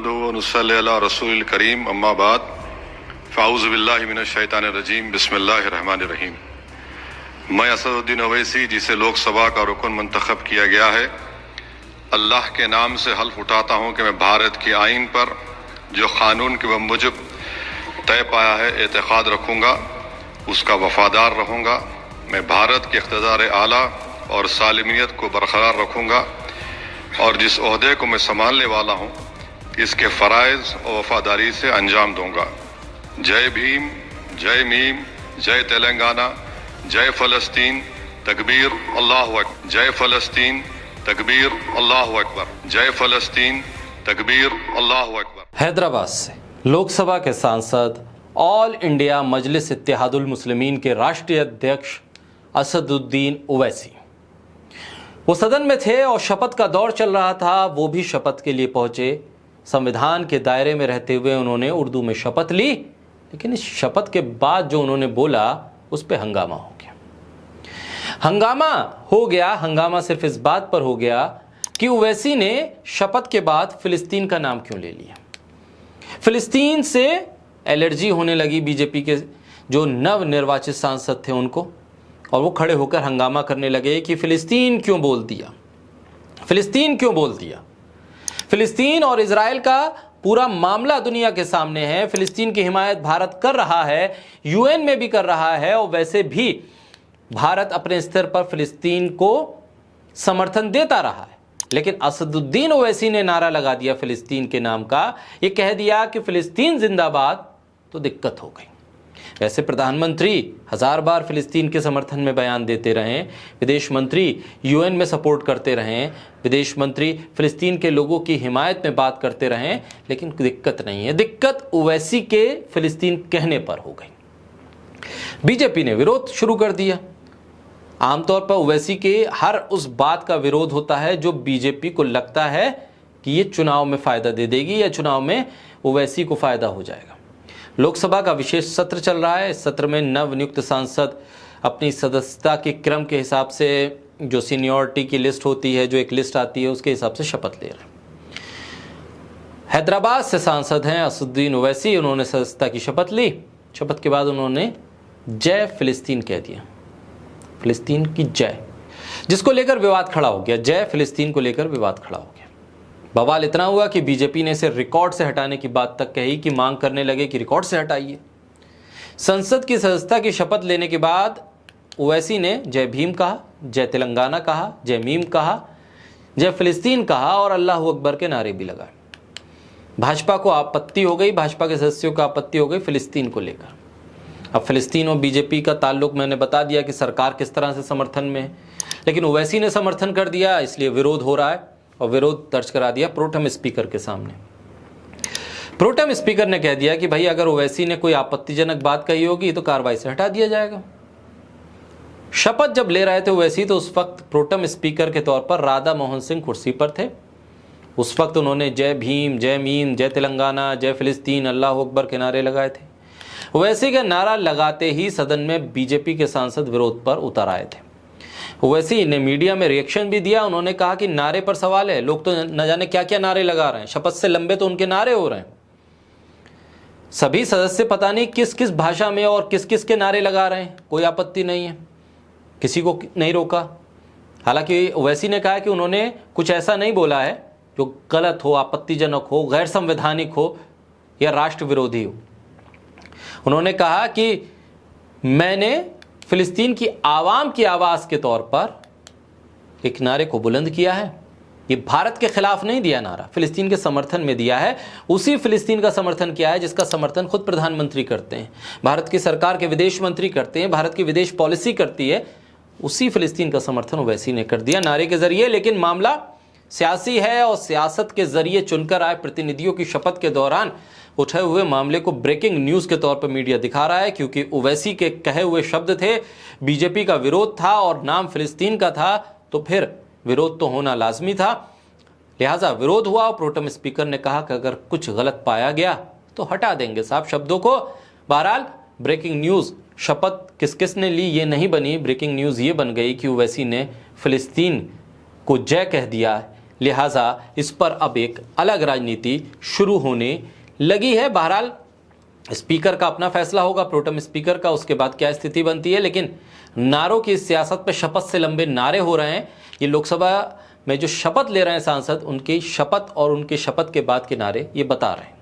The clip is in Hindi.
नहमदुहु व नुसल्ली अला रसूलिल करीम अम्मा बाद फ़ाऊज़ु बिल्लाहि मिनश शैतानिर रजीम बिस्मिल्लाहिर रहमानिर रहीम। मैं असदुद्दीन ओवैसी, जिसे लोकसभा का रुकन मंतखब किया गया है, अल्लाह के नाम से हल्फ उठाता हूँ कि मैं भारत के आइन पर जो कानून के मुजब तय पाया है एतक़ाद रखूँगा, उसका वफादार रहूँगा। मैं भारत के इक़्तिदार आला और सालिमियत को बरकरार रखूँगा और जिस ओहदे को मैं संभालने वाला हूँ इसके फ़राइज़ और वफादारी से अंजाम दूँगा। जय भीम, जय मीम, जय तेलंगाना, जय फ़लस्तीन, तकबीर अल्लाहु अकबर। जय फ़लस्तीन, तकबीर अल्लाहु अकबर। जय फ़लस्तीन, तकबीर अल्लाहु अकबर। हैदराबाद से लोकसभा के सांसद, ऑल इंडिया मजलिस इत्तेहादुल मुस्लिमीन के राष्ट्रीय अध्यक्ष असदुद्दीन ओवैसी वो सदन में थे और शपथ का दौर चल रहा था। वो भी शपथ के लिए पहुंचे। संविधान के दायरे में रहते हुए उन्होंने उर्दू में शपथ ली, लेकिन इस शपथ के बाद जो उन्होंने बोला उस पर हंगामा हो गया। हंगामा सिर्फ इस बात पर हो गया कि ओवैसी ने शपथ के बाद फिलिस्तीन का नाम क्यों ले लिया। फिलिस्तीन से एलर्जी होने लगी बीजेपी के जो नव निर्वाचित सांसद थे उनको, और वो खड़े होकर हंगामा करने लगे कि फिलिस्तीन क्यों बोल दिया, फिलिस्तीन क्यों बोल दिया। फिलिस्तीन और इजराइल का पूरा मामला दुनिया के सामने है। फिलिस्तीन की हिमायत भारत कर रहा है, यूएन में भी कर रहा है, और वैसे भी भारत अपने स्तर पर फिलिस्तीन को समर्थन देता रहा है। लेकिन असदुद्दीन ओवैसी ने नारा लगा दिया फिलिस्तीन के नाम का। ये कह दिया कि फिलिस्तीन जिंदाबाद, तो दिक्कत हो गई। वैसे प्रधानमंत्री 1000 बार फिलिस्तीन के समर्थन में बयान देते रहें, विदेश मंत्री यूएन में सपोर्ट करते रहें, विदेश मंत्री फिलिस्तीन के लोगों की हिमायत में बात करते रहें, लेकिन दिक्कत नहीं है। दिक्कत ओवैसी के फिलिस्तीन कहने पर हो गई। बीजेपी ने विरोध शुरू कर दिया। आमतौर पर ओवैसी के हर उस बात का विरोध होता है जो बीजेपी को लगता है कि ये चुनाव में फायदा दे देगी या चुनाव में ओवैसी को फायदा हो जाएगा। लोकसभा का विशेष सत्र चल रहा है। इस सत्र में नवनियुक्त सांसद अपनी सदस्यता के क्रम के हिसाब से, जो सीनियरिटी की लिस्ट होती है, जो एक लिस्ट आती है, उसके हिसाब से शपथ ले रहे हैं। हैदराबाद से सांसद हैं असदुद्दीन ओवैसी। उन्होंने सदस्यता की शपथ ली। शपथ के बाद उन्होंने जय फिलिस्तीन कह दिया, फिलिस्तीन की जय, जिसको लेकर विवाद खड़ा हो गया। जय फिलिस्तीन को लेकर विवाद खड़ा हो गया। बवाल इतना हुआ कि बीजेपी ने इसे रिकॉर्ड से हटाने की बात तक कही, कि मांग करने लगे कि रिकॉर्ड से हटाइए। संसद की सदस्यता की शपथ लेने के बाद ओवैसी ने जय भीम कहा, जय तेलंगाना कहा, जय मीम कहा, जय फिलिस्तीन कहा और अल्लाह अकबर के नारे भी लगाए। भाजपा को आपत्ति हो गई, भाजपा के सदस्यों को आपत्ति हो गई फिलिस्तीन को लेकर। अब फिलिस्तीन और बीजेपी का ताल्लुक मैंने बता दिया कि सरकार किस तरह से समर्थन में है, लेकिन ओवैसी ने समर्थन कर दिया, इसलिए विरोध हो रहा है और विरोध दर्ज करा दिया प्रोटेम स्पीकर के सामने। प्रोटेम स्पीकर ने कह दिया कि भाई अगर ओवैसी ने कोई आपत्तिजनक बात कही होगी तो कार्रवाई से हटा दिया जाएगा। शपथ जब ले रहे थे ओवैसी तो उस वक्त प्रोटेम स्पीकर के तौर पर राधा मोहन सिंह कुर्सी पर थे। उस वक्त उन्होंने जय भीम, जय मीम, जय तेलंगाना, जय फिलिस्तीन, अल्लाह अकबर के नारे लगाए थे। ओवैसी का नारा लगाते ही सदन में बीजेपी के सांसद विरोध पर उतर आए थे। ओवैसी ने मीडिया में रिएक्शन भी दिया। उन्होंने कहा कि नारे पर सवाल है, लोग तो न जाने क्या क्या नारे लगा रहे हैं, शपथ से लंबे तो उनके नारे हो रहे हैं। सभी सदस्य पता नहीं किस किस भाषा में और किस किस के नारे लगा रहे हैं, कोई आपत्ति नहीं है, किसी को नहीं रोका। हालांकि ओवैसी ने कहा कि उन्होंने कुछ ऐसा नहीं बोला है जो गलत हो, आपत्तिजनक हो, गैर संवैधानिक हो या राष्ट्र विरोधी हो। उन्होंने कहा कि मैंने फिलिस्तीन की आवाम की आवाज़ के तौर पर एक नारे को बुलंद किया है। ये भारत के खिलाफ नहीं दिया नारा, फिलिस्तीन के समर्थन में दिया है। उसी फिलिस्तीन का समर्थन किया है जिसका समर्थन खुद प्रधानमंत्री करते हैं, भारत की सरकार के विदेश मंत्री करते हैं, भारत की विदेश पॉलिसी करती है। उसी फिलिस्तीन का समर्थन ओवैसी ने कर दिया नारे के जरिए। लेकिन मामला सियासी है और सियासत के जरिए चुनकर आए प्रतिनिधियों की शपथ के दौरान उठे हुए मामले को ब्रेकिंग न्यूज़ के तौर पर मीडिया दिखा रहा है, क्योंकि ओवैसी के कहे हुए शब्द थे, बीजेपी का विरोध था और नाम फिलिस्तीन का था, तो फिर विरोध तो होना लाजमी था। लिहाजा विरोध हुआ और प्रोटेम स्पीकर ने कहा कि अगर कुछ गलत पाया गया तो हटा देंगे साहब शब्दों को। बहरहाल ब्रेकिंग न्यूज़ शपथ किस किस ने ली ये नहीं बनी, ब्रेकिंग न्यूज़ ये बन गई कि ओवैसी ने फिलिस्तीन को जय कह दिया, लिहाजा इस पर अब एक अलग राजनीति शुरू होने लगी है। बहरहाल स्पीकर का अपना फैसला होगा, प्रोटेम स्पीकर का, उसके बाद क्या स्थिति बनती है। लेकिन नारों की इस सियासत पे शपथ से लंबे नारे हो रहे हैं। ये लोकसभा में जो शपथ ले रहे हैं सांसद, उनकी शपथ और उनके शपथ के बाद के नारे ये बता रहे हैं।